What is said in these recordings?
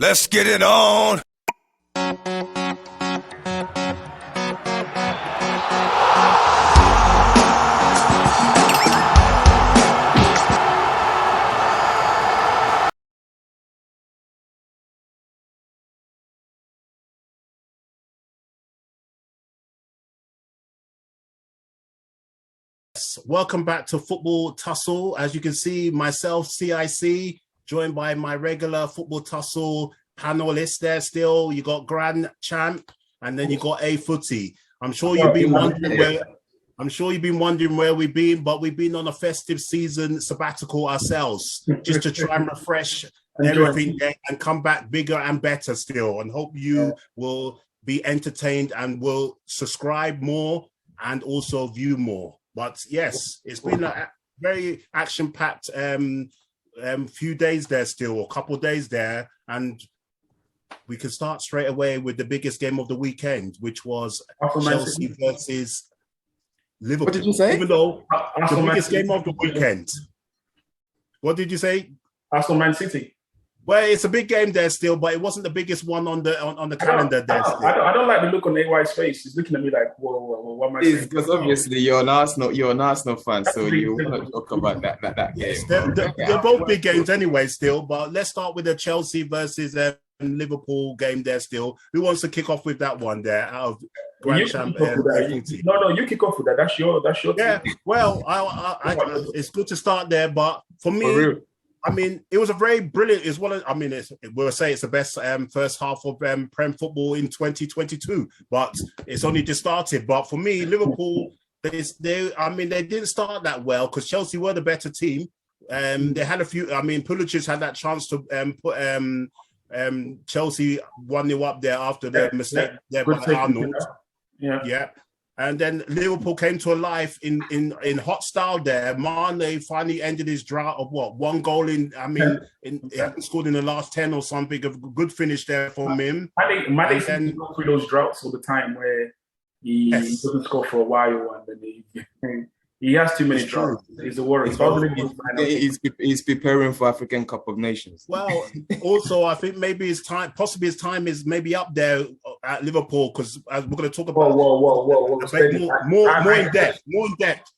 Let's get it on. Welcome back to Football Tussle. As you can see, myself, CIC, joined by my regular Football Tussle panelists there still. You got Grand Champ, and then you got A Footy. I'm sure you've been wondering where we've been, but we've been on a festive season sabbatical ourselves, just to try and refresh everything there and come back bigger and better still. And hope you will be entertained and will subscribe more and also view more. But yes, it's been a very action-packed few days there still, a couple of days there. And we can start straight away with the biggest game of the weekend, which was Chelsea versus Liverpool. What did you say? Even though the biggest game of the weekend. What did you say? Arsenal Man City. Well, it's a big game there still, but it wasn't the biggest one on the calendar there. I don't like the look on AY's face. He's looking at me like, whoa, what am I saying? Because obviously you're an Arsenal fan, so you want to talk about that game. Yes, they're both big games anyway still, but let's start with the Chelsea versus Liverpool game there still. Who wants to kick off with that one there out of Grand Champ? No, you kick off with that. That's your yeah, team. Well, it's good to start there, but for me, I mean, it was a very brilliant. It's one of, I mean, we'll say it's the best first half of Prem football in 2022, but it's only just started. But for me, Liverpool, they didn't start that well because Chelsea were the better team. They had a few. I mean, Pulisic had that chance to put Chelsea 1-0 up there after the mistake there by Arnold. Yeah. And then Liverpool came to life in hot style there. Mane finally ended his drought of one goal in. I mean, he hadn't scored in the last 10 or something. A good finish there from him. Mane seems to go through those droughts all the time where he doesn't score for a while and then he has too many droughts. He's a worry. He's preparing for African Cup of Nations. Well, also I think maybe his time is maybe up there at Liverpool because we're going to talk about more in depth.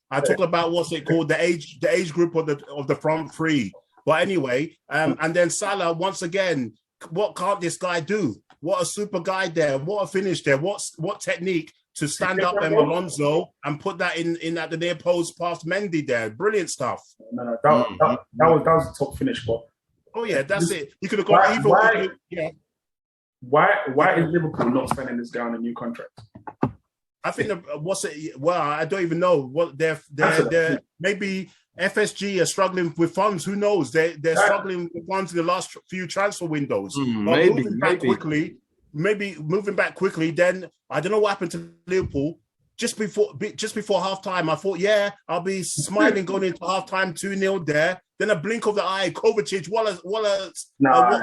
I talk about what's it called, the age group of the front three. But anyway, and then Salah once again. What can't this guy do? What a super guy there! What a finish there! What technique to stand up and Alonso and put that in at the near post past Mendy there. Brilliant stuff. No, that was a top finish, but oh yeah, that's it. You could have got even. Why is Liverpool not spending this guy on a new contract? I think I don't even know what they're maybe FSG are struggling with funds. Who knows? They're struggling with funds in the last few transfer windows. Moving back quickly, then I don't know what happened to Liverpool. Just before half time, I thought, I'll be smiling going into half time 2-0 there. Then a blink of the eye, Kovacic, what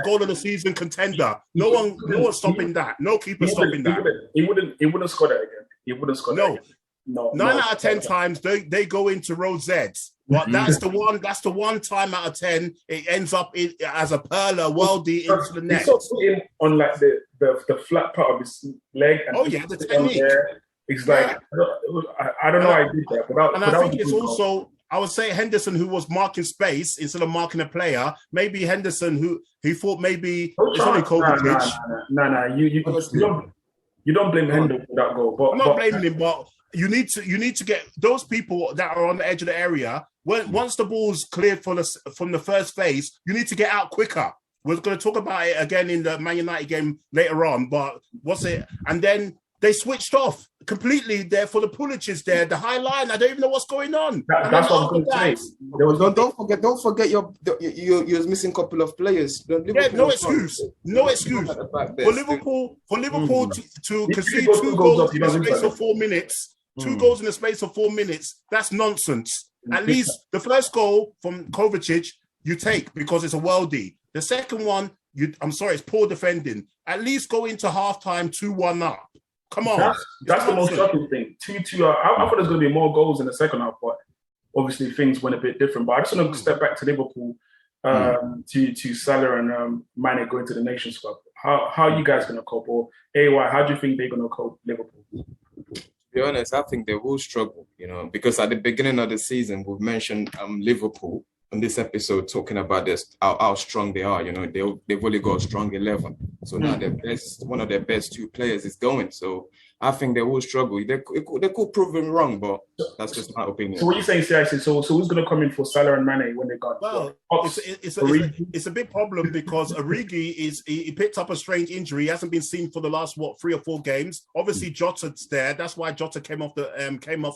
goal of the season contender. No one stopping that. No keeper stopping that. He wouldn't score that again. He wouldn't score that again. No. 9 out of 10 times they go into Rosettes. But that's the one time out of 10 it ends up as a perler worldie into the net. He's sort of putting on like the flat part of his leg and the technique. It's like I don't know how I did that. I think it's also I would say Henderson who was marking space instead of marking a player. Maybe Henderson who he thought maybe it's only Kovacic. No. You don't blame Henderson for that goal. But I'm not blaming him, but you need to get those people that are on the edge of the area. Once the ball's cleared from the first phase, you need to get out quicker. We're going to talk about it again in the Man United game later on. But and then they switched off completely there for the Pulisic there, the high line. I don't even know what's going on. That's what I'm going to say. Don't forget you're missing a couple of players. No excuse. For Liverpool to concede 2 goals in the space of 4 minutes. 2 goals in the space of 4 minutes. That's nonsense. At least the first goal from Kovacic you take because it's a worldie. The second one, it's poor defending. At least go into halftime 2-1 up. Come on. That's the most shocking thing. 2-2. I thought there's going to be more goals in the second half, but obviously things went a bit different. But I just want to step back to Liverpool. to Salah and Mane going to the Nations Cup. How are you guys going to cope? Or AY, how do you think they're going to cope, Liverpool? To be honest, I think they will struggle, because at the beginning of the season, we've mentioned Liverpool on this episode talking about this, how strong they are. They've only got a strong 11. So now one of their best 2 players is going. So I think they will struggle. They could prove them wrong, but that's just my opinion. So what are you saying, CIC? So who's going to come in for Salah and Mane when they're gone? Well, it's a big problem because Origi he picked up a strange injury. He hasn't been seen for the last 3 or 4 games. Obviously, Jota's there. That's why Jota came off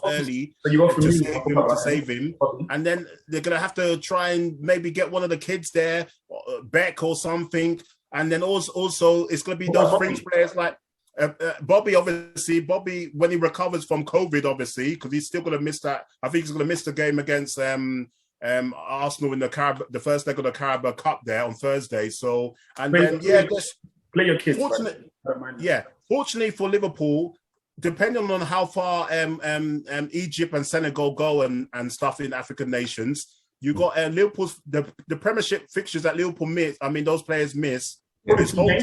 early so you go to save him. And then they're going to have to try and maybe get one of the kids there, Beck or something. And then also it's going to be those fringe players like Bobby, when he recovers from COVID, obviously, because he's still going to miss that. I think he's going to miss the game against Arsenal in the first leg of the Carabao Cup there on Thursday. So, and play your kids. Fortunately for Liverpool, depending on how far Egypt and Senegal go and stuff in African nations, you got Liverpool's the Premiership fixtures that Liverpool miss. I mean, those players miss. It's home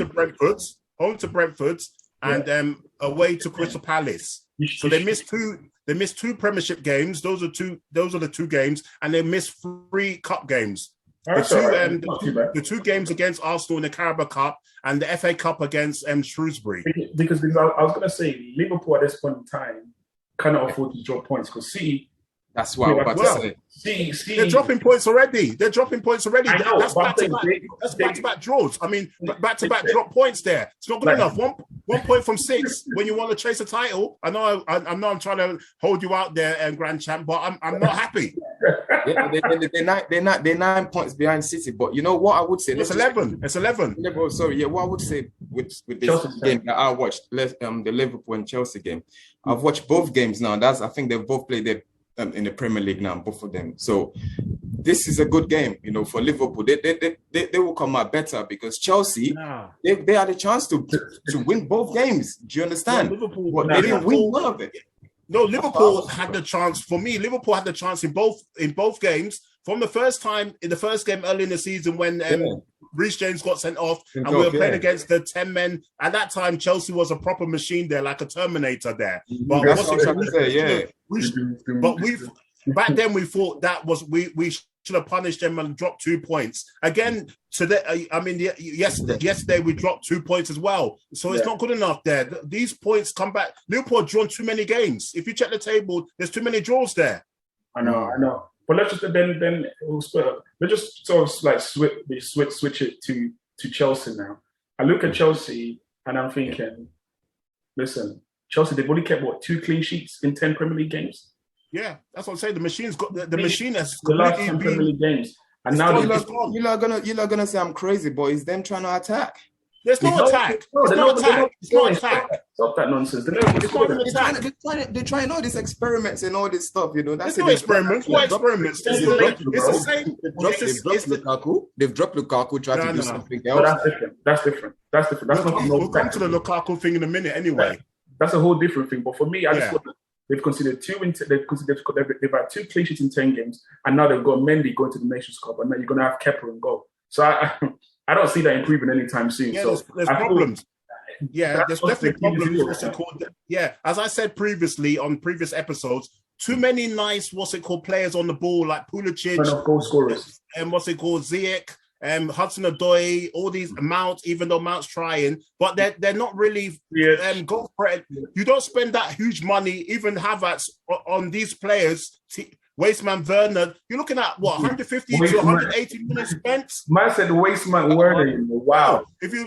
to Brentford. And away to Crystal Palace. So they missed 2. They missed 2 Premiership games. Those are the 2 games, and they missed 3 cup games. The 2 games against Arsenal in the Carabao Cup and the FA Cup against Shrewsbury. Because I was going to say Liverpool at this point in time cannot afford to drop points because that's what I'm about to say. They're dropping points already. I know, that's back-to-back draws. I mean, back-to-back drop points there. It's not good enough. One point from 6 when you want to chase a title. I know I'm trying to hold you out there, Grand Champ, but I'm not happy. They're 9 points behind City. But you know what I would say? It's 11. It's 11. Sorry, what I would say with this game that I watched, the Liverpool and Chelsea game, I've watched both games now. I think they've both played their in the Premier League now, both of them. So this is a good game, for Liverpool. They will come out better because Chelsea, they had a chance to win both games. Do you understand? They didn't win one of it. No, Liverpool had the chance. For me, Liverpool had the chance in both games. From the first time in the first game early in the season when Reece James got sent off and we were playing against the 10 men. At that time, Chelsea was a proper machine there, like a Terminator there. But back then we thought that was we should have punished them and dropped 2 points. Again, today, yesterday we dropped 2 points as well. So it's not good enough there. These points come back. Liverpool have drawn too many games. If you check the table, there's too many draws there. I know. But let's just let's just sort of like switch it to Chelsea now. I look at Chelsea and I'm thinking, listen, Chelsea, they've only kept 2 clean sheets in 10 Premier League games. Yeah, that's what I'm saying. The machine's got the machine has the last 10 Premier League games, and now you're not gonna say I'm crazy, but it's them trying to attack. There's no attack. It's no attack. It's no attack. Stop that nonsense. They're trying all these experiments and all this stuff. That's no experiments. What experiments? It's the same. They've dropped Lukaku. Tried to do something else. That's different. We'll come to the Lukaku thing in a minute. Anyway, that's a whole different thing. But for me, I just want. They've considered they've had 2 clean sheets in 10 games, and now they've got Mendy going to the Nations Cup, and now you're going to have Kepa and go. So I don't see that improving anytime soon. Yeah, there's problems. There's definitely problems. As I said previously on previous episodes, too many nice players on the ball like Pulisic, goal scorers, and Ziyech. Hudson-Odoi, all these Mount, even though Mount's trying, but they're not really go for it. You don't spend that huge money, even Havertz, on these players. Wasteman Werner, you're looking at 150 to 180 million spent. Man said Wasteman Werner. Wow. If he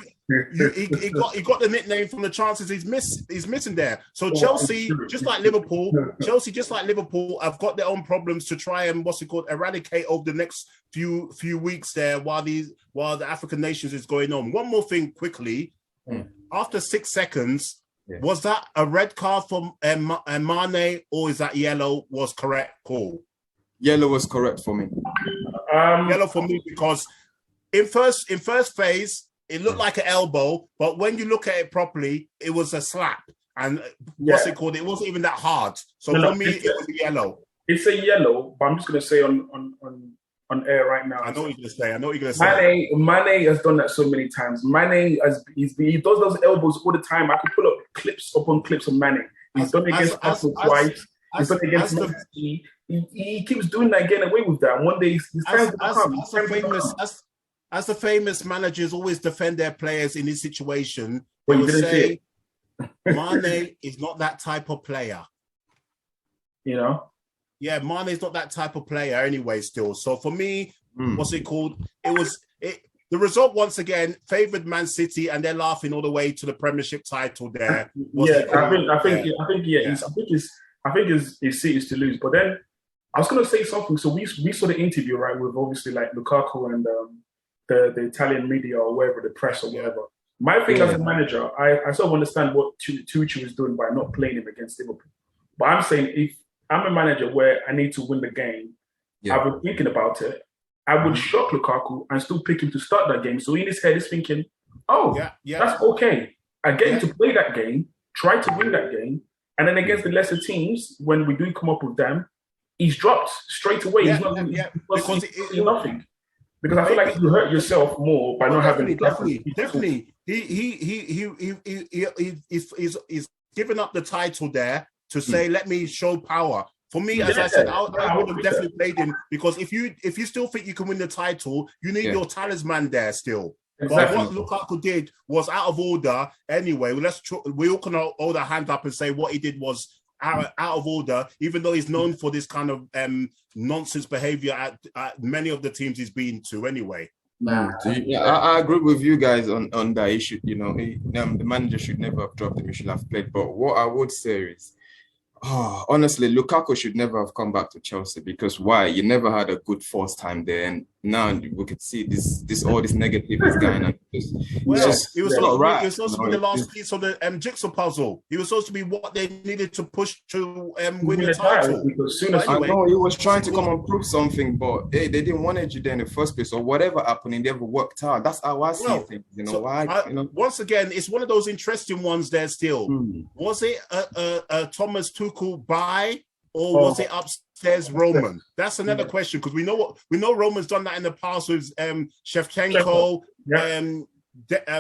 got the nickname from the chances he's missing there. So Chelsea, just like Liverpool, have got their own problems to try and eradicate over the next few weeks there while the African nations is going on. One more thing quickly. After 6 seconds, was that a red card from Mane, or is that yellow was correct call? Yellow was correct for me. Yellow for me because in first phase, it looked like an elbow, but when you look at it properly, it was a slap. And it wasn't even that hard. So for me, it was a yellow. It's a yellow, but I'm just going to say on on air right now. I know what you're going to say. Mane has done that so many times. Mane he does those elbows all the time. I could pull up clips upon clips of Mane. He's done it against Arsenal twice. He's done it against Man City. He keeps doing that, getting away with that. And one day he's as the famous managers always defend their players in this situation, Well, they you will didn't say Mane is not that type of player. You know? Yeah, Mane is not that type of player anyway still. So for me, what's it called? The result once again favored Man City, and they're laughing all the way to the Premiership title there. I think his seat is to lose. But then I was gonna say something. So we saw the interview, right, with obviously like Lukaku and the Italian media or whatever, the press or whatever. My thing as a manager, I sort of understand what Tucci was doing by not playing him against Liverpool. But I'm saying if I'm a manager where I need to win the game, I've been thinking about it. I would shock Lukaku and still pick him to start that game. So in his head, he's thinking, that's okay. I get him to play that game, try to win that game, and then against the lesser teams, when we do come up with them, he's dropped straight away. He's not nothing. Because I feel like you hurt yourself more by not having definitely. He's given up the title there to say, let me show power. For me, as I said, I would have definitely played him, because if you still think you can win the title, you need your talisman there still. Exactly. But what Lukaku did was out of order anyway. We all can hold our hand up and say what he did was out of order, even though he's known for this kind of nonsense behavior at many of the teams he's been to anyway. I agree with you guys on that issue. You know, the manager should never have dropped him. He should have played. But what I would say is, honestly, Lukaku should never have come back to Chelsea, because why? You never had a good first time there, and now we could see all this negative is going on. He was supposed to be the last piece of the jigsaw puzzle. He was supposed to be what they needed to push to win the title. I know he was trying to come and prove something, but they didn't want you there in the first place, or whatever happened, he never worked out. That's how I see things. You know why? Once again, it's one of those interesting ones there still. Was it a Thomas Tuchel buy, or was it upstairs Roman? That's another question, because we know Roman's done that in the past with Shevchenko,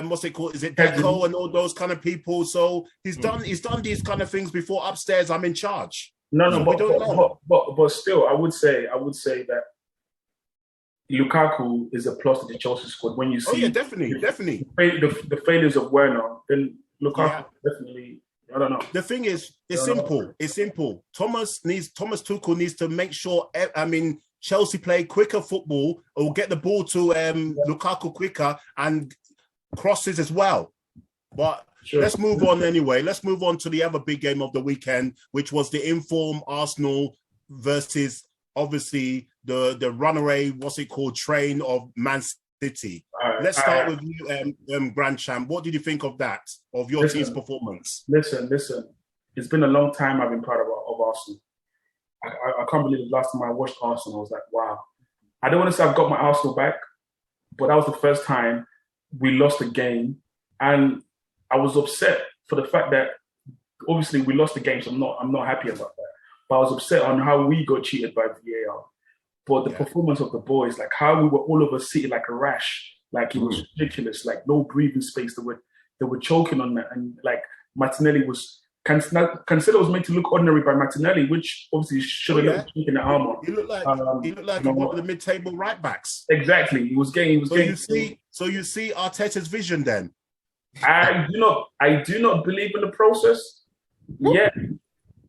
what's it called? Is it Deco and all those kind of people? So he's done these kind of things before. Upstairs, I'm in charge. But still, I would say that Lukaku is a plus to the Chelsea squad. When you see, definitely, the failures of Werner, then Lukaku definitely. I don't know. The thing is, it's simple. Thomas Tuchel needs to make sure, Chelsea play quicker football, or get the ball to Lukaku quicker, and crosses as well. But let's move on anyway. Let's move on to the other big game of the weekend, which was the inform Arsenal versus obviously the runaway, train of Man City. Let's start with you, Grand Champ. What did you think of that, of your team's performance? Listen. It's been a long time I've been proud of Arsenal. I can't believe the last time I watched Arsenal, I was like, wow. I don't want to say I've got my Arsenal back, but that was the first time we lost a game. And I was upset for the fact that, obviously, we lost the game, so I'm not happy about that. But I was upset on how we got cheated by VAR. But the performance of the boys, like how we were all over City like a rash, like it was ridiculous, like no breathing space. They were choking on that, and like Martinelli was Cancelo was made to look ordinary by Martinelli, which obviously should have looked in the armor. He looked like one of the mid-table right backs. Exactly, he was getting. So you see Arteta's vision then. I do not believe in the process. Yeah,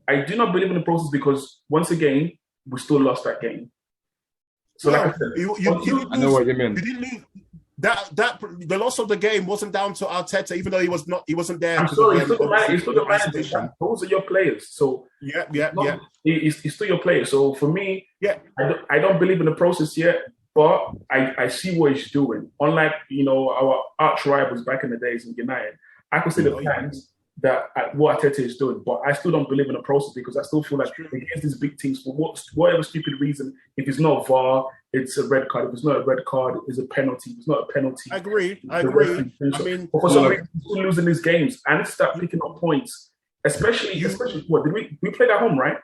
I do not believe in the process, because once again we still lost that game. So like I said, I know what you mean. You didn't lose. That the loss of the game wasn't down to Arteta, even though he wasn't there. I'm sorry, he's still the manager. Those are your players. So he's still your player. So for me, I don't believe in the process yet, but I see what he's doing. Unlike our arch rivals back in the days in United, I can see the plans that what Arteta is doing, but I still don't believe in the process, because I still feel like against these big teams, for whatever stupid reason, if it's not VAR, it's a red card. If it's not a red card, it's a penalty. If it's not a penalty, I agree. But for some reason, we're still losing these games. I need to start picking up points, especially what did we played at home, right?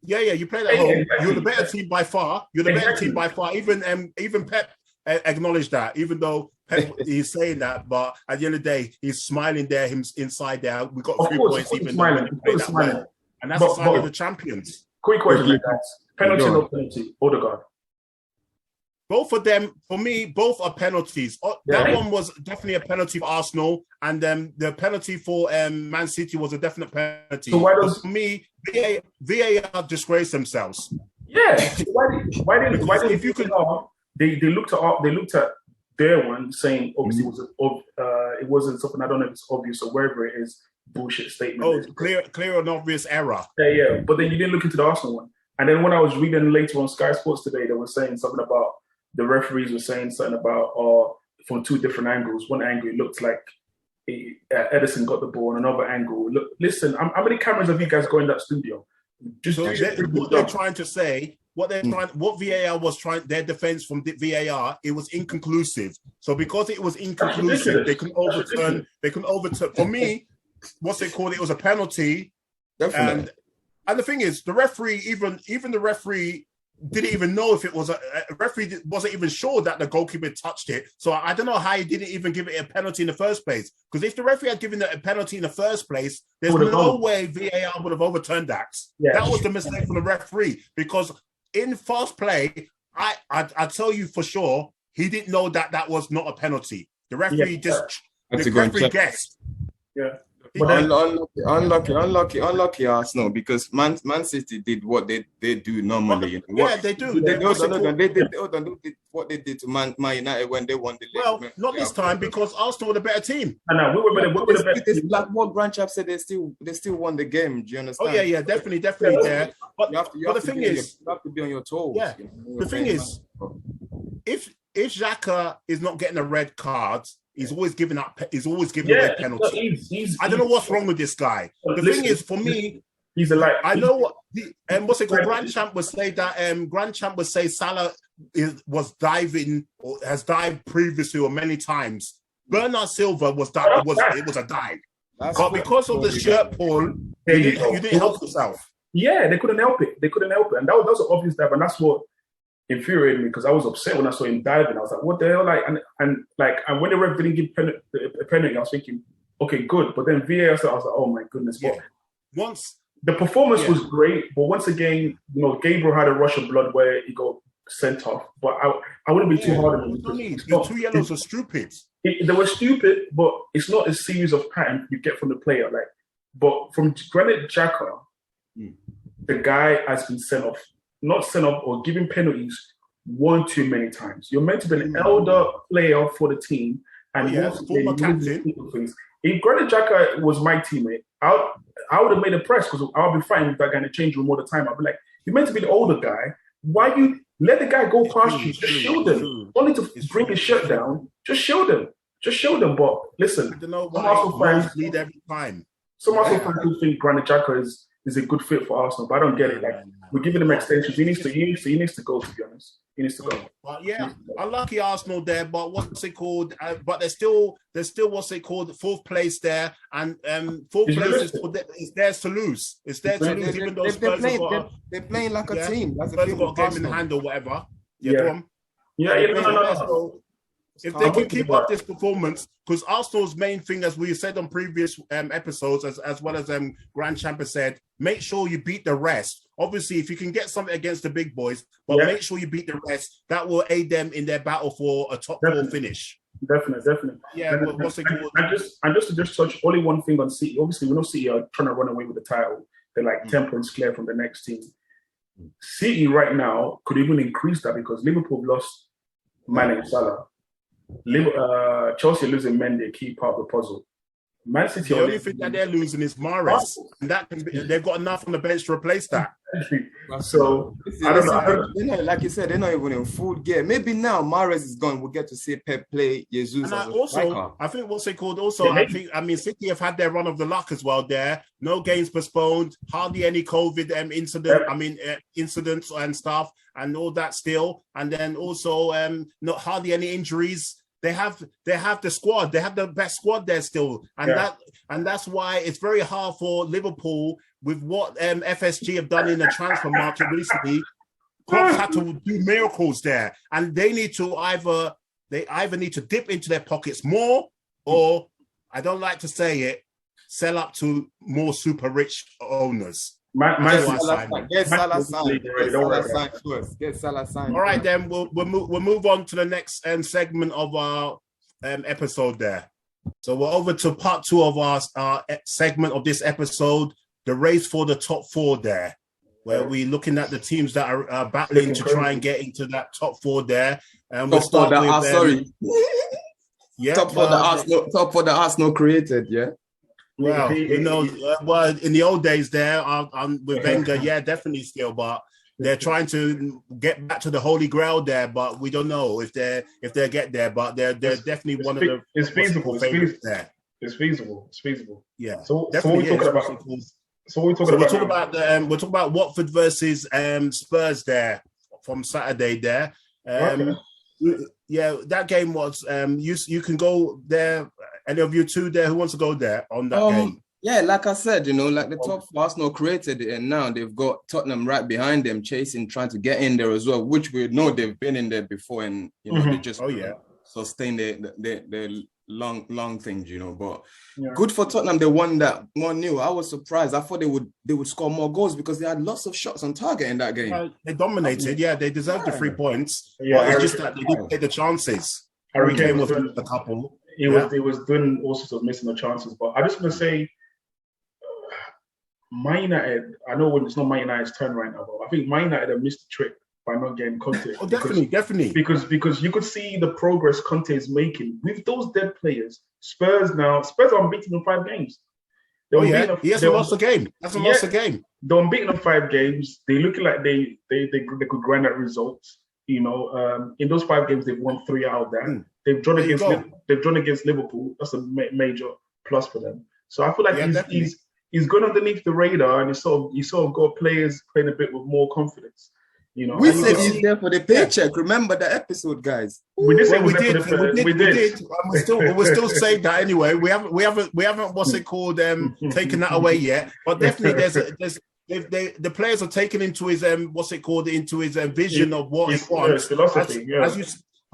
Yeah, you played at home. You're the better team by far. You're the better team by far. Even Pep acknowledged that, even though Pep is saying that, but at the end of the day, he's smiling there, him inside there. We got 3 points, even though we played that well. And that's a sign of the champions. Quick question, guys. Penalty or penalty? Odegaard. Both of them, for me, both are penalties. That one was definitely a penalty for Arsenal, and the penalty for Man City was a definite penalty. So why does for me, VAR disgrace themselves? Yeah. Why didn't if you could they looked at their one saying obviously it wasn't something, I don't know if it's obvious or wherever it is, bullshit statement. Oh, clear and obvious error. Yeah. But then you didn't look into the Arsenal one. And then when I was reading later on Sky Sports today, they were saying something about the referees were saying something about from 2 different angles. One angle it looked like Edison got the ball, and another angle. Look, listen, how many cameras have you guys got in that studio? What they're trying to say, what VAR was trying, their defense from VAR, it was inconclusive. So because it was inconclusive, they can overturn. For me, what's it called? It was a penalty. Definitely. And the thing is, the referee, even the referee didn't even know if it was a referee wasn't even sure that the goalkeeper touched it. So I don't know how he didn't even give it a penalty in the first place. Because if the referee had given it a penalty in the first place, there's no way VAR would have overturned that. Yeah. That was the mistake from the referee. Because in fast play, I tell you for sure, he didn't know that was not a penalty. The referee guessed. Yeah. Unlucky Arsenal, because Man City did what they do normally. They do. They did what they did to Man United when they won the league. Well, not this time, because Arsenal were the better team. I know, we were the better team. Like what Grand Chap said, they still won the game. Do you understand? Oh yeah, definitely. Yeah. But the thing is, you have to be on your toes. Yeah. The thing is, if Xhaka is not getting a red card, he's always giving up. He's always giving away penalties. I don't know what's wrong with this guy. The thing is, for me, he's a like. I know what what's it called. Grand Champ would say that. Grand Champ would say Salah was diving or has dived previously or many times. Bernard Silva was it was a dive, but because of the shirt pull, you didn't help yourself. Yeah, they couldn't help it. And that was an obvious dive, and that's what infuriated me, because I was upset when I saw him diving. I was like, what the hell? And when the ref didn't give a penalty, I was thinking, okay, good. But then VAR, I was like, oh my goodness. Yeah. Once the performance was great, but once again, Gabriel had a rush of blood where he got sent off. But I wouldn't be too hard on him. The 2 yellows are stupid. They were stupid, but it's not a series of patterns you get from the player. But from Granit Xhaka, the guy has been sent off. Not sent off or given penalties one too many times. You're meant to be an elder player for the team, and former captain. If Granit Xhaka was my teammate, I would have made a press, because I'll be fighting with that guy in the change room all the time. I'll be like, you're meant to be the older guy. Why you let the guy go past you? Just shield him. Only to bring his shirt down. Just shield him. But listen, I don't know why Arsenal fans lead every time. Some Arsenal fans do think Granit Xhaka is a good fit for Arsenal, but I don't get it. We're giving him extensions. He needs to go, to be honest. He needs to go. But unlucky Arsenal there, but what's it called? But there's still what's it called? 4th place there, and 4th place is theirs to lose. It's theirs to lose, even though they're playing like a team. That's Spurs got a game in hand or whatever. No. If they can keep up this performance, because Arsenal's main thing, as we said on previous episodes, as well as Grand Champion said, make sure you beat the rest. Obviously, if you can get something against the big boys, but make sure you beat the rest. That will aid them in their battle for a top 4 finish. Definitely. Yeah, what's it called? And just to touch only one thing on City. Obviously, we know City are trying to run away with the title. They're like 10 points clear from the next team. City right now could even increase that, because Liverpool lost Mane and Salah. Chelsea losing Mendy, a key part of the puzzle. Man City, the only thing that they're losing is Mahrez, and they've got enough on the bench to replace that. So I don't know. Like you said, they're not even in full gear. Maybe now Mahrez is gone, we'll get to see Pep play Jesus. And I think what's it called? Also, City have had their run of the luck as well. There, no games postponed, hardly any COVID incidents and stuff, and all that still, and then also not hardly any injuries. they have the squad. They have the best squad there still, and that's why it's very hard for Liverpool with what FSG have done in the transfer market recently. Klopp's had to do miracles there, and they either need to dip into their pockets more, or I don't like to say it, sell up to more super rich owners. Get Salah signed. All right, then we'll move on to the next segment of our episode there. So we're over to part 2 of our segment of this episode, the race for the top 4 there, where we're looking at the teams that are battling to try and get into that top 4 there. And we'll start with top 4 that Arsenal created, yeah. Well, well, in the old days there, with Wenger, definitely still, but they're trying to get back to the Holy Grail there, but we don't know if they get there, but they're definitely one of the. It's feasible. There. It's feasible. Yeah. So what we talking about? We're talking about Watford versus Spurs there from Saturday there. Yeah, that game was. You can go there. Any of you two there who wants to go there on that game? Yeah, like I said, like the top 4 Arsenal created it, and now they've got Tottenham right behind them, chasing, trying to get in there as well, which we know they've been in there before, and they just sustain their long things, but good for Tottenham. They won that 1-0. I was surprised. I thought they would score more goals because they had lots of shots on target in that game. They dominated. Yeah, they deserved the 3 points. Yeah, but it's just that they didn't take the chances. Harry Kane was a couple. He was doing all sorts of missing the chances. But I just want to say, Man United, I know when it's not Man United's turn right now, but I think Man United have missed the trick by not getting Conte. Oh, definitely. Because you could see the progress Conte is making with those dead players. Spurs are unbeaten in 5 games. He hasn't lost a game. Lost a game. They're unbeaten in 5 games. They look like they could grind out results. In those 5 games, they've won 3 out of that. They've drawn against Liverpool. That's a major plus for them. So I feel like he's gone underneath the radar, and you sort of got players playing a bit with more confidence. We said he's there for the paycheck. Remember the episode, guys? We did. We're still saying that anyway. We haven't what's it called? Taken that away yet. But definitely, the players are taken into his into his vision of what he wants. Philosophy,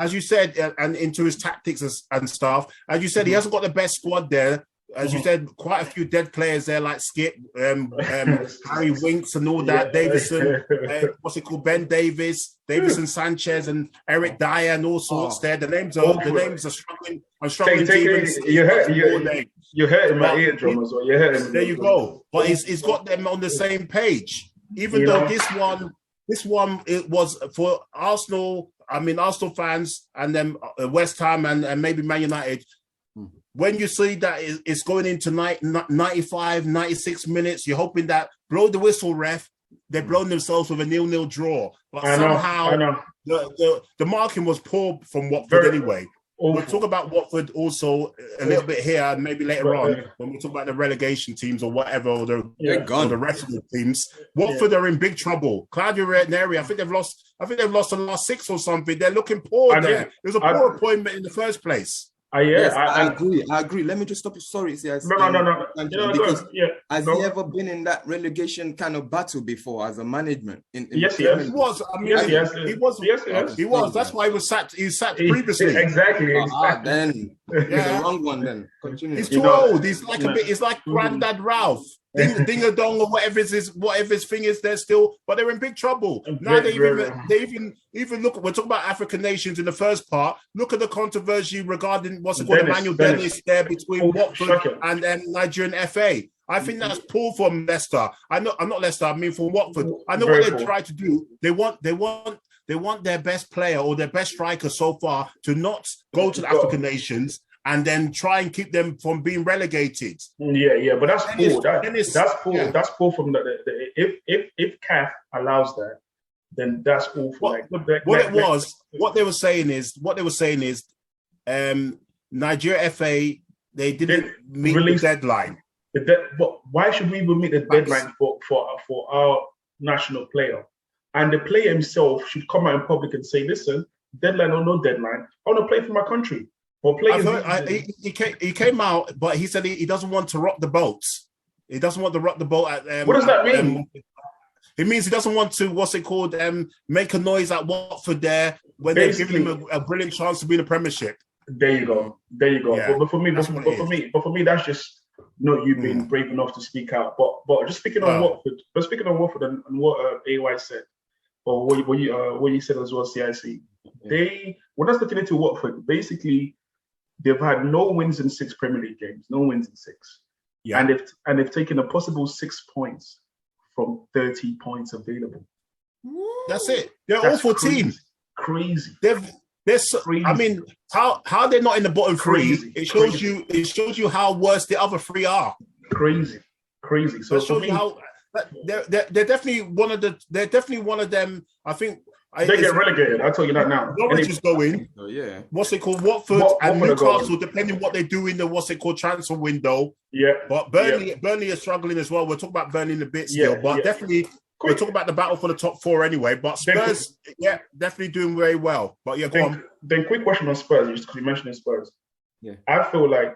as you said, and into his tactics and stuff. As you said, he hasn't got the best squad there. As you said, quite a few dead players there, like Skip, Harry Winks, and all that. Davison, Ben Davis, Davison Sanchez, and Eric Dyer, and all sorts there. The names are struggling. I'm struggling to even. You're hurting my eardrum as well. You're hurting. There you go. But he's got them on the same page. Even though this one it was for Arsenal. I mean, Arsenal fans, and then West Ham and maybe Man United. When you see that it's going into 95, 96 minutes, you're hoping that blow the whistle, ref. They've blown themselves with a 0-0 draw. But somehow the marking was poor from Watford anyway. Awful. We'll talk about Watford also a little bit here and maybe later on when we talk about the relegation teams or whatever, or the rest of the teams. Watford are in big trouble. Claudio Ranieri, I think they've lost the last 6 or something. They're looking poor there. It was a poor appointment in the first place. I agree. Let me just stop you. Sorry, No. Because has he ever been in that relegation kind of battle before as a management? Yes, he was. I mean, he was. That's why he was sacked. He was sacked previously. Exactly. Then he's the wrong one. Then continue. He's too old. He's like a bit. He's like Granddad Ralph. Ding a dong or whatever his thing is there still, but they're in big trouble. Now they even look. We're talking about African nations in the first part. Look at the controversy regarding what's it called, Emmanuel Dennis there between Watford and Nigerian FA. I think that's poor from Leicester. I'm not Leicester. I mean from Watford. I know what they try to do. They want their best player or their best striker so far to not go to the African nations and then try and keep them from being relegated. Yeah, but that's poor. That's poor. Yeah. That's poor from if CAF allows that, then that's awful. What they were saying is, Nigeria FA they didn't meet the deadline. But why should we even meet the deadline for our national player? And the player himself should come out in public and say, "Listen, deadline or no deadline, I want to play for my country." For players, he came out, but he said he doesn't want to rock the boat. He doesn't want to rock the boat. What does that mean? It means he doesn't want to, make a noise at Watford there when they're giving him a brilliant chance to be in the Premiership. There you go. Yeah. But for me, that's just not you being brave enough to speak out. But just speaking on Watford, and what AY said, or what you said as well, CIC. When I was looking into Watford, basically they've had no wins in 6 Premier League games, no wins in 6. Yeah. And they've taken a possible 6 points from 30 points available. That's it. They're an awful team. Crazy. They're crazy. I mean, how they're not in the bottom three? It shows you how worse the other 3 are. Crazy. So it shows you how they're definitely one of the. They're definitely one of them. I think they get relegated. I'll tell you that now. Norwich is going. Oh, yeah. What's it called? Watford and Newcastle, depending what they do in the transfer window. Yeah. But Burnley are struggling as well. We'll talk about Burnley in a bit still, but definitely we'll talk about the battle for the top 4 anyway. But Spurs, definitely doing very well. But go on. Then quick question on Spurs, just because you mentioned Spurs. Yeah. I feel like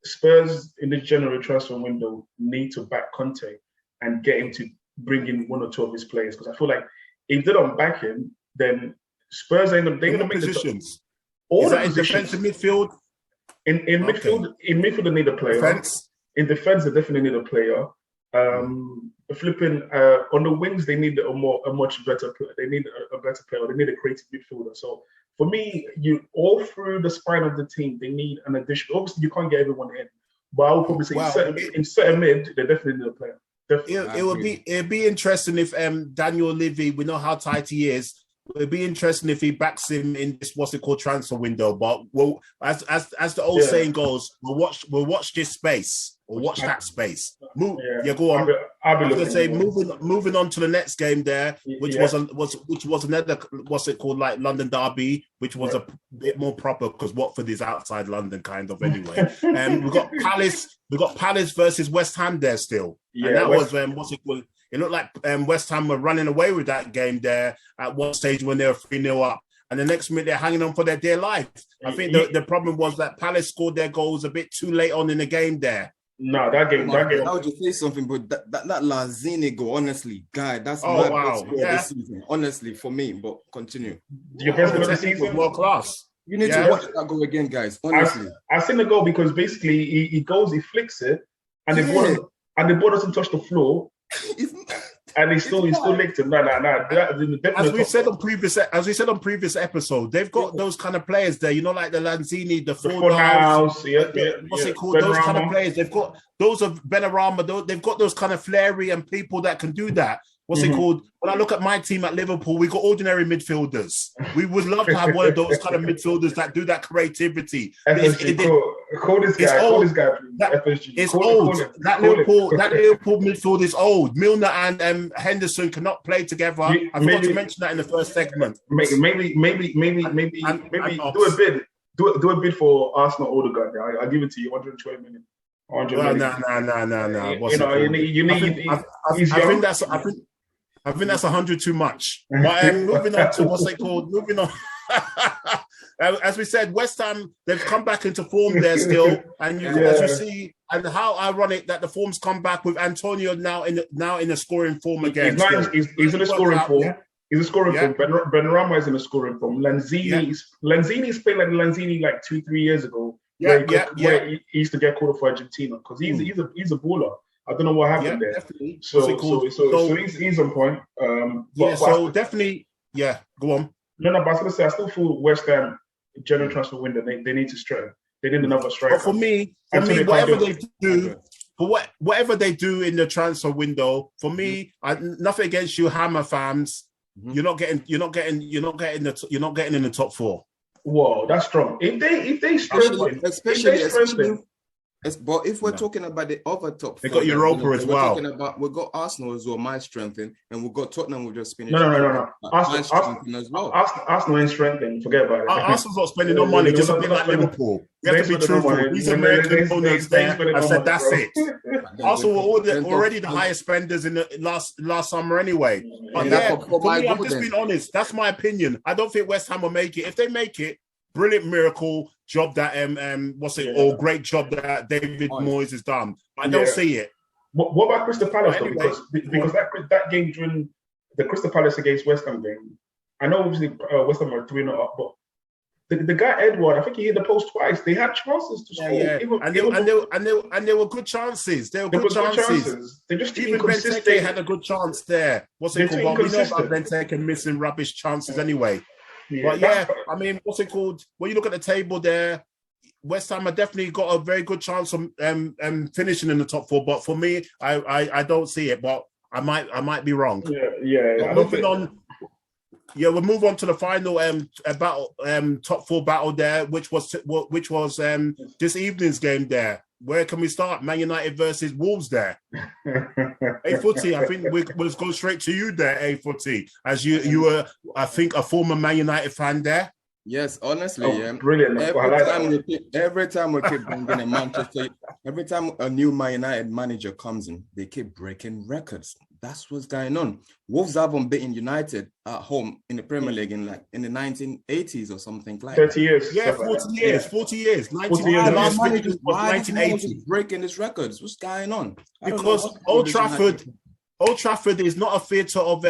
Spurs in the January transfer window need to back Conte and get him to bring in 1 or 2 of his players, because I feel like if they don't back him, then Spurs they're going to make positions. All the positions. Defensive midfield. In midfield, they need a player. Defense. In defense, they definitely need a player. Flipping on the wings, they need a much better player. They need a better player. They need a creative midfielder. So for me, you all through the spine of the team, they need an addition. Obviously, you can't get everyone in, but I would probably say in certain mid, they definitely need a player. It'd be interesting if Daniel Levy, we know how tight he is. It'd be interesting if he backs him in this transfer window. But as the old saying goes, we'll watch this space or watch that space. Go on. I was gonna say moving on to the next game there, which was another like London derby, which was a bit more proper because Watford is outside London kind of anyway. We've got Palace versus West Ham there still. Yeah, and that was It looked like West Ham were running away with that game there at one stage when they were 3-0 up. And the next minute, they're hanging on for their dear life. I think the problem was that Palace scored their goals a bit too late on in the game there. No, that game. I would just say something, but that Lanzini goal, honestly, guy, that's my best score this season, honestly, for me. But continue. Your best goal this season? World class. You need to watch that goal again, guys, honestly. I've seen the goal because basically he goes, he flicks it, and the ball doesn't touch the floor. And he still licked him. No. As we said on previous episode, they've got those kind of players there. You know, like the Lanzini, the Fornals, what's it called? Those kind of players. They've got those of Benarama. They've got those kind of flary and people that can do that. What's it called? When I look at my team at Liverpool, we got ordinary midfielders. We would love to have one of those kind of midfielders that do that creativity. Call this guy. It's old. That Liverpool midfield is old. Milner and Henderson cannot play together. I forgot to mention that in the first segment. Maybe do a bid for Arsenal Odegaard. I'll give it to you. 120 million. No. I think that's 100 too much. But moving on to what's it called? Moving on. As we said, West Ham, they've come back into form there still. And as you see, and how ironic that the form's come back with Antonio now in a scoring form again. He's in a scoring form. He's a scoring form. Benrahma is in a scoring form. Lanzini's playing like Lanzini like 2-3 years ago. Where he used to get called for Argentina because he's a baller. I don't know what happened there. Definitely. So he's on point. Definitely. Yeah, go on. No, but I was going to say, I still feel West Ham general transfer window. They need to strike. They need another striker. But for me, whatever they do in the transfer window, for me, nothing against you, Hammer fans. You're not getting in the top 4. Whoa, that's strong. If they strengthen, but if we're talking about the other top 4, they got Europa as well. We've got Arsenal as well, my strengthen, and we've got Tottenham with just finished. No. Arsenal ain't strengthened. Forget about it. Arsenal's not spending no money, just a bit like Liverpool. You have to be truthful. These American owners there, I said that's it. Arsenal were already the highest spenders in the last summer anyway. But for me, I'm just being honest. That's my opinion. I don't think West Ham will make it. If they make it, brilliant miracle job that great job that David Moyes has done. I don't see it. What about Crystal Palace though? Anyway, Because that game during the Crystal Palace against West Ham game, I know obviously West Ham are 3-0 up, but the guy Edward, I think he hit the post twice. They had chances to score. Yeah. And they were good chances. They were good chances. They just even inconsistent. Benteke had a good chance there. What's it called? Well, we know about Benteke missing rubbish chances anyway. But I mean, what's it called? When you look at the table there, West Ham have definitely got a very good chance of finishing in the top 4. But for me, I don't see it. But I might be wrong. Yeah. Moving on. Yeah, we'll move on to the final battle, top 4 battle there, which was this evening's game there. Where can we start? Man United versus Wolves there. A-Footy, I think we'll go straight to you there, A-Footy, as you were, I think, a former Man United fan there. Yes, honestly, brilliant. Every time we keep bringing in Manchester, every time a new Man United manager comes in, they keep breaking records. That's what's going on. Wolves haven't beaten United at home in the Premier League in the 1980s or something like 30 years. Yeah, 40 years. 40 years. 19, 40 years. The last managers was 1980. Breaking these records. What's going on? Because Old Trafford is not a theatre of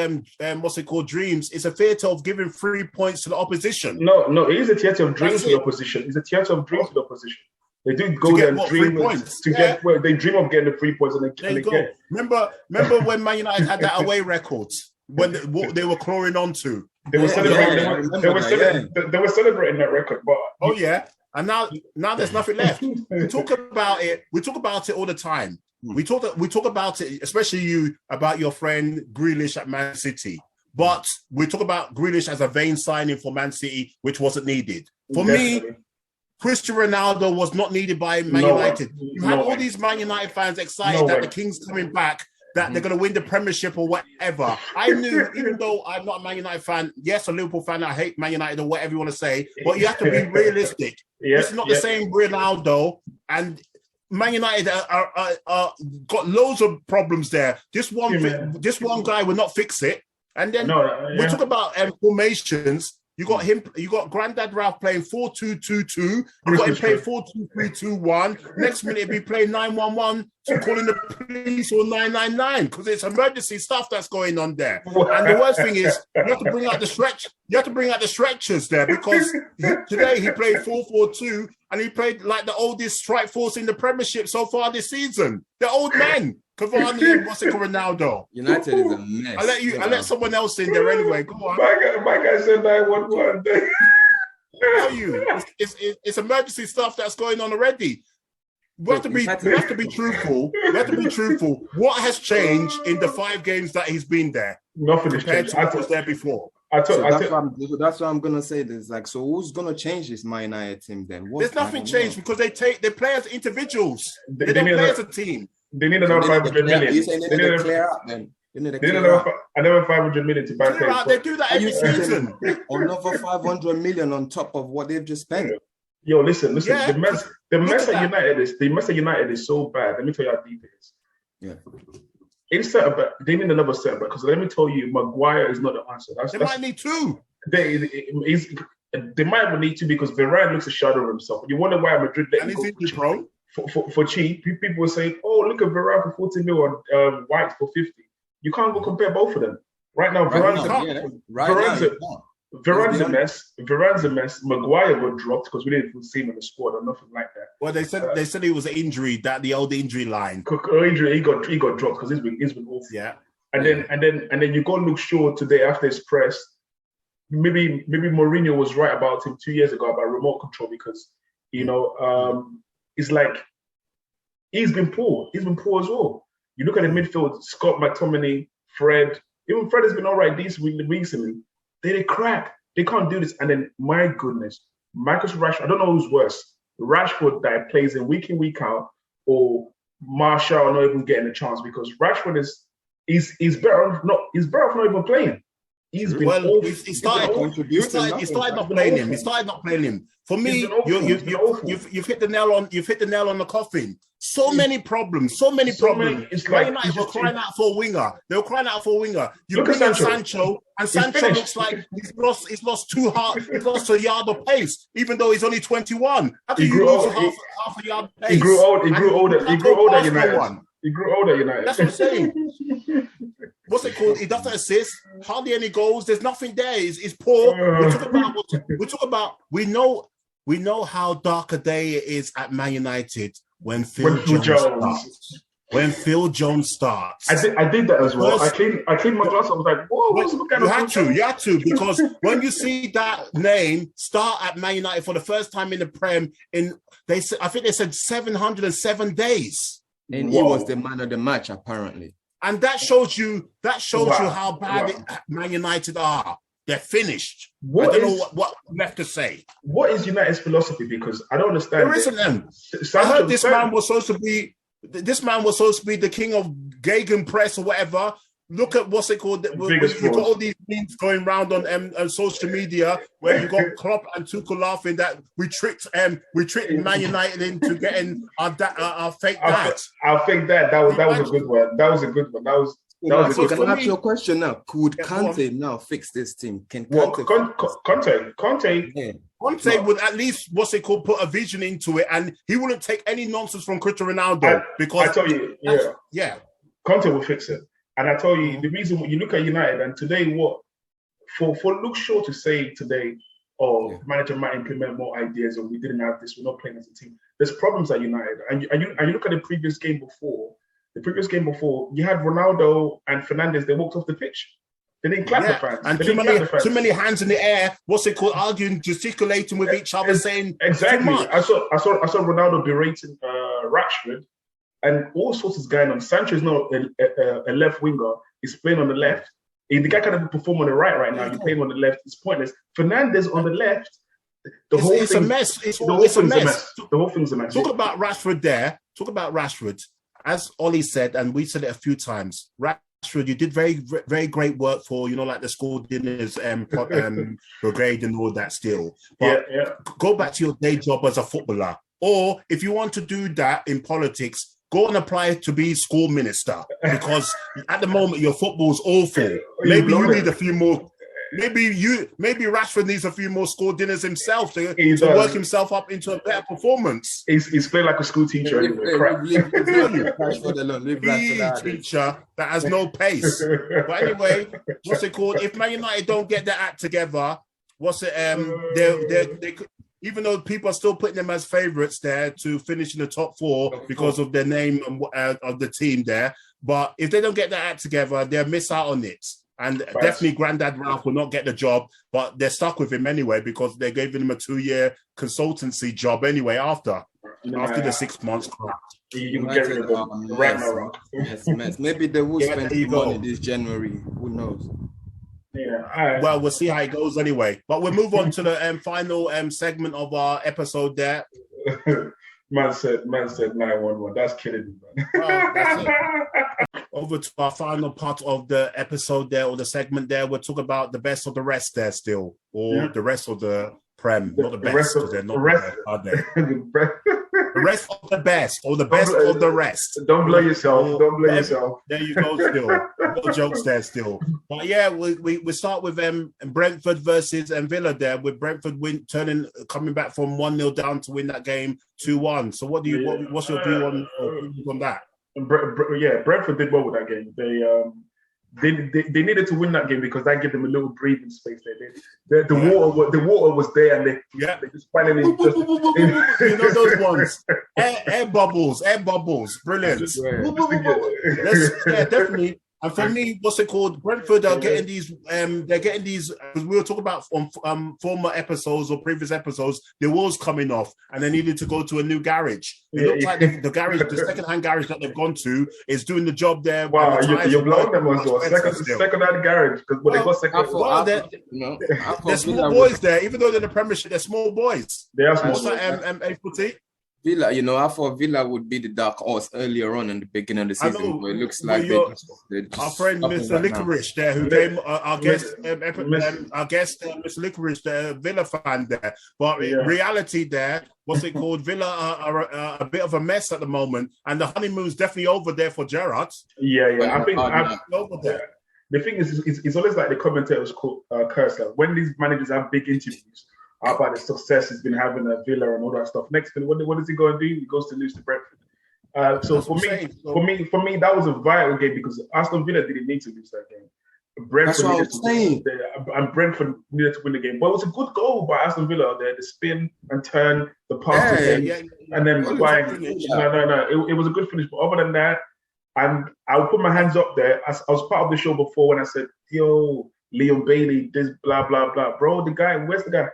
dreams. It's a theatre of giving 3 points to the opposition. No, it is a theatre of dreams to the opposition. It's a theatre of dreams to the opposition. They do go there and dream they dream of getting the 3 points and they get. Remember when Man United had that away record when they were clawing onto? They were celebrating. They were celebrating that record. But and now there's nothing left. We talk about it. We talk about it all the time. We talk about it, especially about your friend Grealish at Man City. But we talk about Grealish as a vain signing for Man City, which wasn't needed. For me, Cristiano Ronaldo was not needed by Man United. You had all these Man United fans excited that the King's coming back, that they're going to win the Premiership or whatever. I knew, even though I'm not a Man United fan, yes, a Liverpool fan, I hate Man United or whatever you want to say, but you have to be realistic. It's not the same Ronaldo, and Man United are got loads of problems there. This one guy will not fix it. And then we talk about formations. You got him. You got Grandad Ralph playing 4-2-2-2. You got him playing 4-2-3-2-1. Next minute, he'll be playing 9-1-1, calling the police or 9-9-9 because it's emergency stuff that's going on there. And the worst thing is, you have to bring out the stretch. You have to bring out the stretchers there because today he played 4-4-2 and he played like the oldest strike force in the Premiership so far this season. The old man. Cavani and Ronaldo. United is a mess. I let someone else in there anyway. Go on. My guy said 9-1-1. Tell you, it's emergency stuff that's going on already. We have to be truthful. We have to be truthful. What has changed in the 5 games that he's been there? Nothing has changed. I was there before. That's what I'm gonna say. There's so who's gonna change this Man United team then? There's nothing changed because they play as individuals. They don't play as a team. They need another 500 million. They need to clear up then. They need another 500 million to buy players. They do that every season. Another 500 million on top of what they've just spent. Yo, listen. Yeah. The mess at United is so bad. Let me tell you how deep it is. Yeah. In centre back, they need another centre back because let me tell you, Maguire is not the answer. They might need 2. They might need 2 because Varane looks a shadow of himself. You wonder why Madrid let him go for cheap. People were saying, "Oh, look at Varane for 40 mil on White for 50." You can't go compare both of them right now. Varane's a mess. Varane's a mess. Maguire got dropped because we didn't even see him in the squad or nothing like that. Well, they said it was an injury, the old injury line. Injury. He got dropped because he's been awful. Yeah. And then you go Luke Shaw today after his press. Maybe Mourinho was right about him 2 years ago about remote control because it's like he's been poor. He's been poor as well. You look at the midfield: Scott McTominay, Fred. Even Fred has been all right recently. They crack. They can't do this. And then, my goodness, Marcus Rashford. I don't know who's worse: Rashford that plays in, week out, or Martial not even getting a chance because Rashford is better off not even playing. He's been well, awful. he started not playing him. He started not playing him. For me, you've hit the nail on the coffin. So many problems. It's like they were crying out for a winger. You Look bring at in Sancho, and Sancho looks like he's lost He's lost a yard of pace, even though he's only 21. How can you lose half a yard pace? He grew older at United. He grew older at United. That's what I'm saying. What's it called? He doesn't assist, hardly any goals. There's nothing there. He's poor. We know how dark a day it is at Man United when Phil Jones starts. I did that as well. I cleaned my glass. I was like, whoa, you had to, because when you see that name start at Man United for the first time in the Prem, I think they said 707 days. And he was the man of the match, apparently. And that shows you how bad Man United are. They're finished. I don't know what left to say. What is United's philosophy? Because I don't understand. There isn't them. I heard this man was supposed to be the king of Gegenpress or whatever. Look at what's it called? You've got all these memes going around on social media where you got Klopp and Tuchel laughing that we tricked Man United into getting our fake dad. Our fake dad. That was a good one. That was a good one. Can I ask you a question now? Could Conte now fix this team? Can Conte? Conte would at least put a vision into it, and he wouldn't take any nonsense from Cristiano Ronaldo because I tell you, Conte will fix it. And I tell you, the reason when you look at United and today, for Luke Shaw to say today, manager might implement more ideas, or we didn't have this, we're not playing as a team. There's problems at United, and you look at the previous game before. You had Ronaldo and Fernandes. They walked off the pitch. They didn't clap the fans. And too many hands in the air. What's it called? Arguing, gesticulating with each other, saying exactly. I saw Ronaldo berating Rashford. And all sorts is going on. Sancho is not a left winger. He's playing on the left. The guy can't even perform on the right now. He's playing on the left. It's pointless. Fernandes on the left. It's a mess. It's a mess. The whole thing's a mess. Talk about Rashford there. Talk about Rashford. As Ollie said, and we said it a few times, Rashford, you did very, very great work for, like the school dinners brigade and all that still. But go back to your day job as a footballer. Or if you want to do that in politics, go and apply to be school minister, because at the moment your football's awful. Maybe you need a few more. Maybe Rashford needs a few more school dinners himself to work himself up into a better performance. He's playing like a school teacher. Teacher that has no pace. But anyway, what's it called? If Man United don't get their act together, they even though people are still putting them as favourites there to finish in the top four because of their name of the team there. But if they don't get their act together, they'll miss out on it. And definitely Grandad Ralph will not get the job, but they're stuck with him anyway because they gave him a 2-year consultancy job anyway after the 6 months. You can get rid of them right now. Yes. Maybe they will spend money this January. Who knows? Yeah. Well, we'll see how it goes anyway. But we'll move on to the final segment of our episode there. Man said 911. That's killing me, man. Well, that's it. Over to our final part of the episode there, or the segment there. We'll talk about the best of the rest there still, or the rest of the Prem, not the best, because they're not there, are they? The rest of the best, or the best of the rest. Don't blow yourself. There you go. Still, no jokes there. Still, but yeah, we start with Brentford versus Villa there. With Brentford coming back from 1-0 down to win that game 2-1. So what's your view on that? Brentford did well with that game. They needed to win that game because that gave them a little breathing space there. The water was there, and they just finally those ones, air bubbles, brilliant. Definitely. And for me, what's it called? Brentford are getting these. They're getting these. Because we were talking about on former episodes or previous episodes, the walls coming off, and they needed to go to a new garage. It looks like the garage, the second-hand garage that they've gone to, is doing the job there. Wow, you're blowing them as well. Second-hand garage, because they got second. They're small boys there, even though they're in the Premiership. They're small boys. They are small. What's that? April T? Villa, I thought Villa would be the dark horse earlier on in the beginning of the season, but it looks like they're just our friend Mr. right Licorice there, who came, our guest, Mr. Licorice, the Villa fan there. But in reality, there, what's it called? Villa are a bit of a mess at the moment, and the honeymoon's definitely over there for Gerrard. Yeah. I think over there. The thing is, it's always like the commentators curse. Like when these managers have big interviews about the success he's been having at Villa and all that stuff. Next thing, what does he go and do? He goes to lose to Brentford. So for me, that was a vital game because Aston Villa didn't need to lose that game. Brentford needed to win, and Brentford needed to win the game. But it was a good goal by Aston Villa there. The spin and turn, the pass and then bang. No. It was a good finish. But other than that, and I'll put my hands up there. I was part of the show before when I said, "Yo, Leon Bailey, this blah blah blah." Bro, the guy, where's the guy?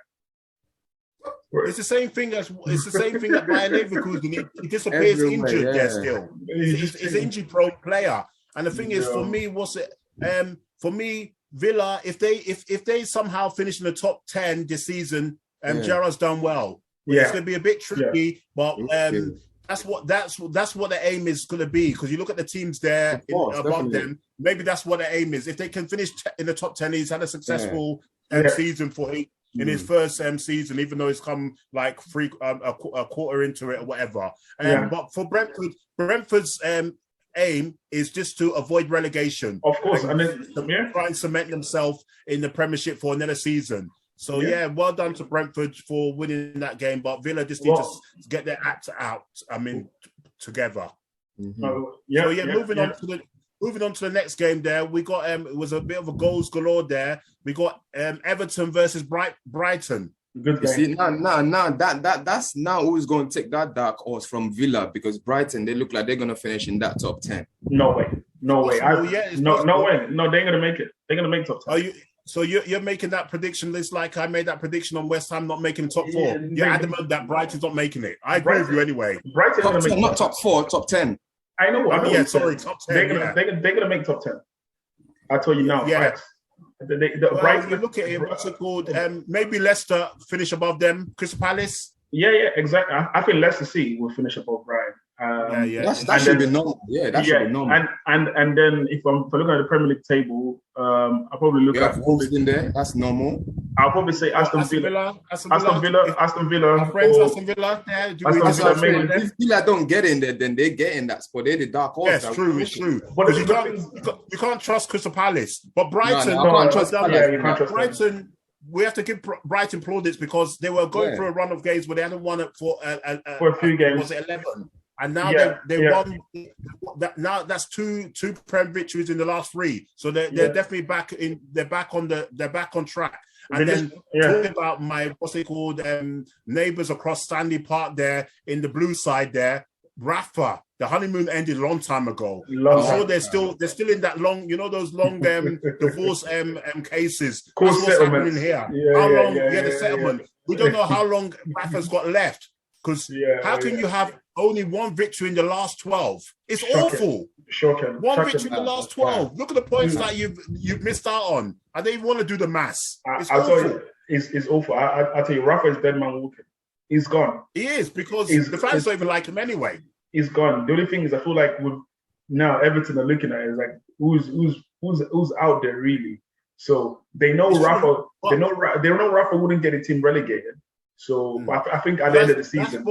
It's the same thing as Bayern Leverkusen. He disappears injured there still. He's an injury-prone player. And the thing is, for me, Villa, if they somehow finish in the top 10 this season, Gerrard's done well. It's going to be a bit tricky, but that's what the aim is going to be. Because you look at the teams there above them, maybe that's what the aim is. If they can finish in the top 10, he's had a successful season for him. In his first season, even though it's come like a quarter into it or whatever. But for Brentford's aim is just to avoid relegation. Of course. And then try and cement themselves in the Premiership for another season. So, well done to Brentford for winning that game. But Villa just need to get their act out, together. Moving on to the next game there, we got it was a bit of a goals galore there. We got Everton versus Brighton. Good game. You see, that's now who's going to take that dark horse from Villa, because Brighton, they look like they're going to finish in that top 10. No way. No, way. No way. No, they're going to make it. They're going to make top 10. So you're making that prediction list like I made that prediction on West Ham not making the top 4. You're adamant that Brighton's not making it. I agree with you anyway. Brighton's top 10, not top 4, top 10. I know. Top 10. They're gonna make top 10. I tell you now. Yeah. Brighton. You look at it. What's it called? Maybe Leicester finish above them. Crystal Palace. Yeah, exactly. I think Leicester City will finish above Brighton. That should be normal. Yeah, that should be normal. And then if I'm looking at the Premier League table, I'll probably look at Wolves in there. That's normal. I'll probably say Aston Villa. Aston Villa. Our friends Aston Villa. If Villa don't get in there, then they get in that spot. They're the dark horse. Yes, it's true. But you can't trust Crystal Palace. But Brighton, you can't trust Brighton. We have to give Brighton plaudits because they were going through a run of games where they hadn't won it for a few games. Was it 11? And now they won. Now that's two Prem victories in the last 3. So they're definitely back in. They're back on track. And then talking about my neighbours across Stanley Park there in the blue side there, Rafa. The honeymoon ended a long time ago. I'm sure they're still in that long, those long divorce cases. That's what's happening here. How long? The settlement. We don't know how long Rafa's got left. Because how can you have only 1 victory in the last 12? It's awful. Shocking. One victory in the last 12. Look at the points that you've missed out on. I don't even want to do the maths. It's awful. Tell you, it's awful. I tell you, Rafa is dead man walking. He's gone. He is, because the fans don't even like him anyway. He's gone. The only thing is, I feel like now Everton are looking at it, is like who's out there really. So they know Rafa. They know Rafa wouldn't get a team relegated. So I think at the end of the season,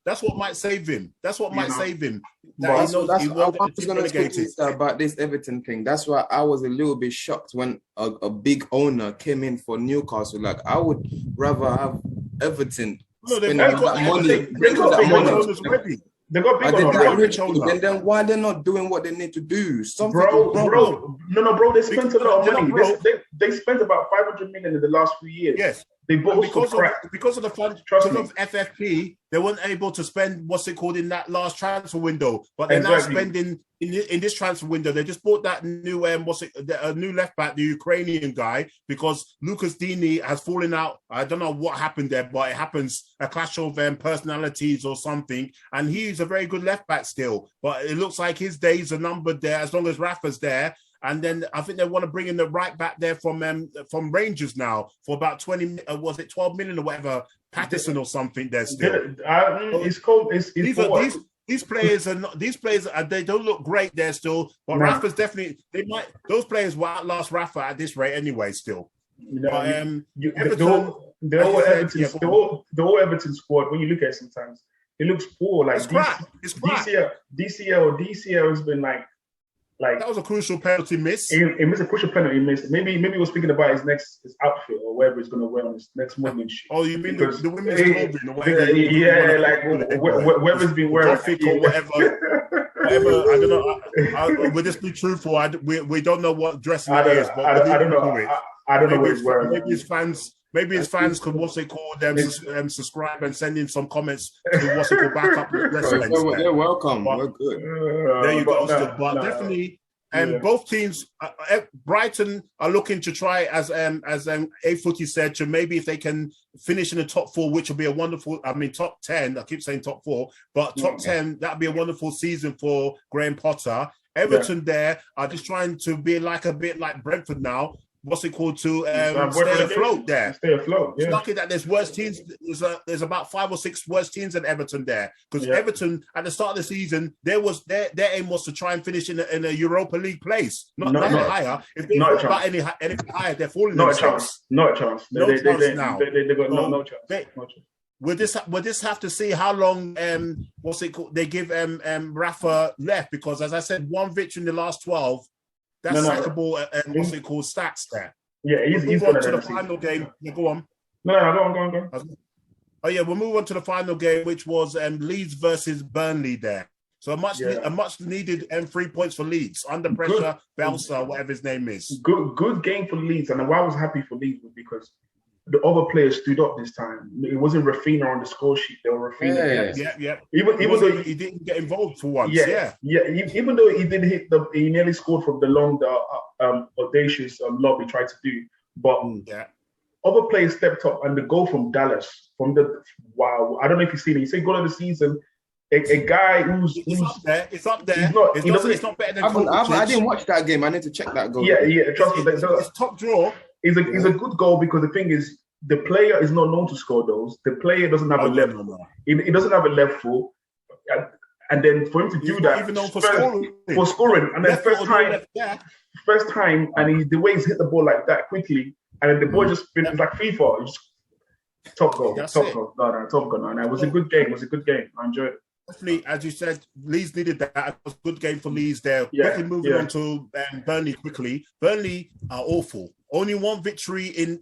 that's what might save him. That's what might save him. I was going to speak to you about this Everton thing. That's why I was a little bit shocked when a big owner came in for Newcastle. Like, I would rather have Everton spending that money. They got big on then why they're not doing what they need to do? Bro. They spent a lot of money. They spent about 500 million in the last few years. Yes. They bought because of the fund, because of FFP, they weren't able to spend in that last transfer window. But they're now spending in this transfer window. They just bought that new new left back, the Ukrainian guy, because Lucas Dini has fallen out. I don't know what happened there, but it happens, a clash of personalities or something. And he's a very good left back still, but it looks like his days are numbered there as long as Rafa's there. And then I think they want to bring in the right back there from Rangers now for about 12 million or whatever Patterson or something there still. It's called. It's These players are not. These players are. They don't look great there still. But Rafa's definitely. They might. Those players will outlast Rafa at this rate anyway. Still. You know, But, Everton, the whole Everton squad. When you look at it, sometimes it looks poor. Like it's crap. It's crap. DCL has been like that was a crucial penalty miss. He missed a crucial penalty miss. Maybe he was thinking about his outfit or whatever he's going to wear on his next women's shoot. Oh, you mean the women's clothing? Whoever's been wearing or whatever. I don't know. We'll just be truthful. We don't know what dressing it is, but I don't know. I don't know what he's wearing. Maybe his fans could subscribe and send in some comments to back up the wrestling. They're welcome. We're good. There you go. Definitely. Both teams, Brighton are looking to try, as A Footy said, to maybe if they can finish in the top 4, which will be a wonderful. I mean, top 10. I keep saying top 4, but top 10. That'd be a wonderful season for Graham Potter. Everton there are just trying to be a bit like Brentford now. What's it called to stay afloat there? Stay afloat. Yeah. It's lucky that there's worse teams. There's about 5 or 6 worse teams than Everton there, because Everton at the start of the season their aim was to try and finish in a Europa League place, not higher. If they got about any higher, they're falling. Not a chance. Not a chance. No chance now. They got no chance. We'll just have to see how long they give Rafa left, because as I said, 1 victory in the last 12. That's sackable stats there. Yeah, he's going to the final game. Yeah, go on. No, go on. Oh yeah, we'll move on to the final game, which was Leeds versus Burnley there. So a much needed 3 points for Leeds under pressure. Belsa, whatever his name is. Good game for Leeds, and why I was happy for Leeds was because the other players stood up this time. It wasn't Rafinha on the score sheet. They were Rafinha. Yeah. Even though he didn't get involved for once. Yeah. Even though he did he nearly scored from the long, audacious lob he tried to do. But other players stepped up, and the goal from Dallas, I don't know if you've seen it. You say goal of the season. A guy who's up there. It's up there. It's not better than I didn't watch that game. I need to check that goal. Yeah. Trust me. It's top draw. It's a good goal, because the thing is, the player is not known to score those. The player doesn't have a left foot. He doesn't have a left foot, and then for him to do that, even known for scoring, and then first time, and the way he's hit the ball like that quickly, and then the ball just it's like FIFA. Top goal. No, it was a good game. I enjoyed it. Definitely, as you said, Leeds needed that. It was a good game for Leeds there. Quickly moving on to Burnley quickly. Burnley are awful. Only 1 victory in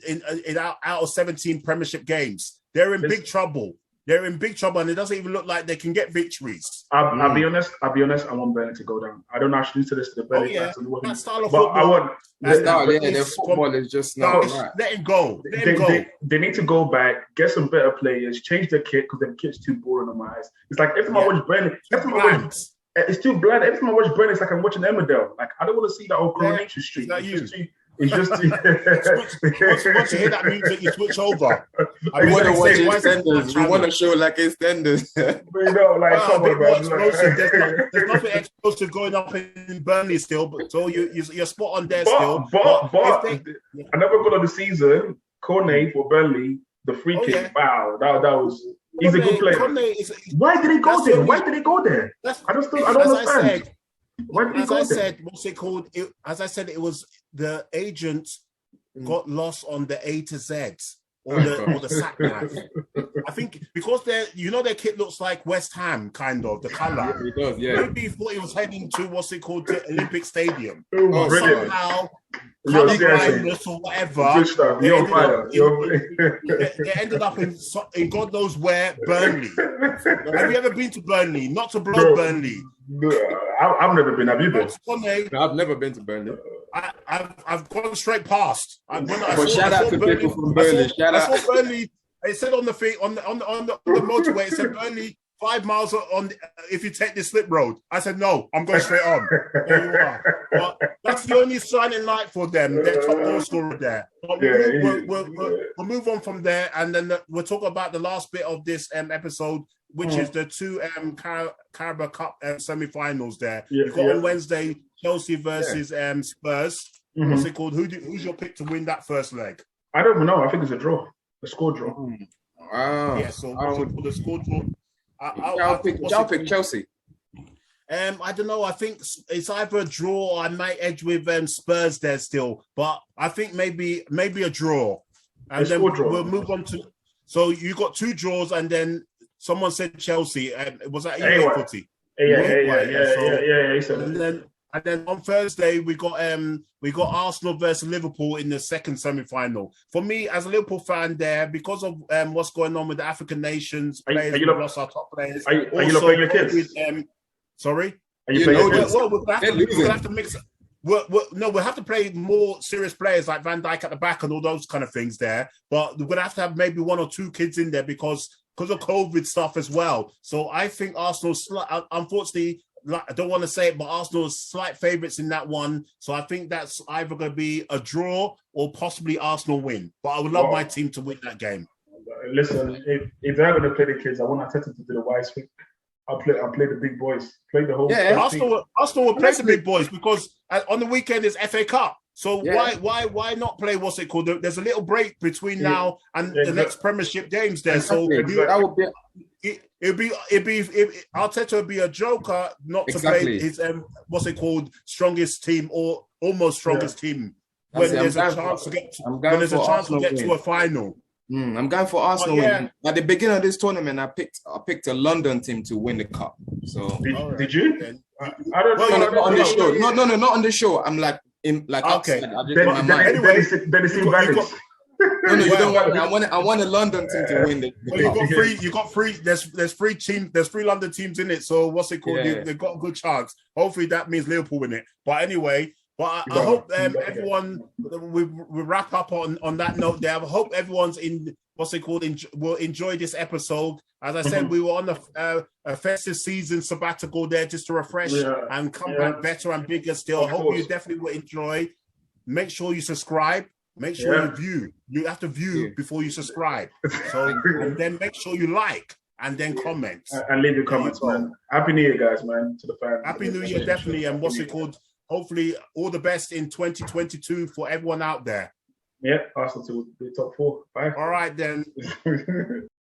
out of 17 Premiership games. They're in big trouble. And it doesn't even look like they can get victories. I'll be honest. I want Burnley to go down. I don't actually do this to the Burnley fans. That style of football. Their football is just not right. Let him go. They need to go back, get some better players, change their kit, because their kit's too boring on my eyes. It's like every time I watch Burnley, it's too bland. Every time I watch Burnley, it's like I'm watching Emmerdale. Like, I don't want to see that old Coronation Street. It's just once you hear that music, you switch over. We want to watch EastEnders. We want to show like EastEnders. There's nothing explosive going up in Burnley still, but so you're spot on there still. But another goal of the season, Cornet for Burnley, the free kick. Wow, that was. He's a good player. Why did he go there? I don't understand. As I said, it was the agent got lost on the A to Z or the sat nav. I think because their kit looks like West Ham, kind of the color. It does, yeah. Maybe he thought he was heading to the Olympic Stadium. Somehow, or whatever. They ended up in God knows where, Burnley. Have you ever been to Burnley? Not to blow Burnley. I've never been. Have you been? I've never been to Burnley. I've gone straight past. Shout out to people from Burnley. I saw Burnley. It said on the motorway. It said Burnley 5 miles on. If you take the slip road, I said no. I'm going straight on. There you are. But that's the only shining light for them. Their top goal scorer there. But we'll move on from there, and then we'll talk about the last bit of this episode, which is the 2 Carabao Cup semi-finals there. You've got on Wednesday Chelsea versus Spurs. What's it called? Who's your pick to win that first leg? I don't know. I think it's a draw. A score draw. Yeah, so for the score draw, I'll pick Chelsea. I don't know. I think it's either a draw or I might edge with Spurs there still, but I think maybe a draw, and then we'll move on to. So you got 2 draws, and then someone said Chelsea. Was that you, Footy? Yeah. And then on Thursday we got Arsenal versus Liverpool in the second semi-final. For me, as a Liverpool fan, there because of what's going on with the African nations, players we lost our top players. Are you not playing your kids? Sorry. Are you playing your kids? Well, we'll have to mix. We'll have to play more serious players like Van Dijk at the back and all those kind of things there. But we're gonna have to have maybe 1 or 2 kids in there because of COVID stuff as well. So I think Arsenal, unfortunately, I don't want to say it, but Arsenal is slight favourites in that one. So I think that's either going to be a draw or possibly Arsenal win. But I would love my team to win that game. Listen, if they're going to play the kids, I want Arteta to do the wise thing. I'll play the big boys. Play the whole. Yeah, Arsenal will play the big boys because on the weekend is FA Cup. So why not play what's it called? There's a little break between now and the next Premiership games there. So that would be. It'd be Arteta would be a joker not to play his what's it called strongest team or almost strongest team when there's a chance to get to a final. I'm going for Arsenal. At the beginning of this tournament, I picked a London team to win the cup. So did you? I don't know. Not on the show. No, not on the show. I'm like outside. Then it's invalid. No, you don't want. I want a London team to win the cup. You got 3. There's 3 teams. There's 3 London teams in it. So what's it called? Yeah. They've got a good chance. Hopefully that means Liverpool win it. But anyway, I hope everyone we wrap up on that note there. I hope everyone's in what's it called will enjoy this episode. As I said, we were on a festive season sabbatical there just to refresh and come back better and bigger still. I hope you definitely will enjoy. Make sure you subscribe. Make sure you view. You have to view before you subscribe. So and then make sure you like and then comment. And leave your comments, man. Happy New Year, guys, man, to the fans. Happy New Year, definitely. And what's it called? Hopefully, all the best in 2022 for everyone out there. Yeah, Arsenal to the top 4. Bye. All right, then.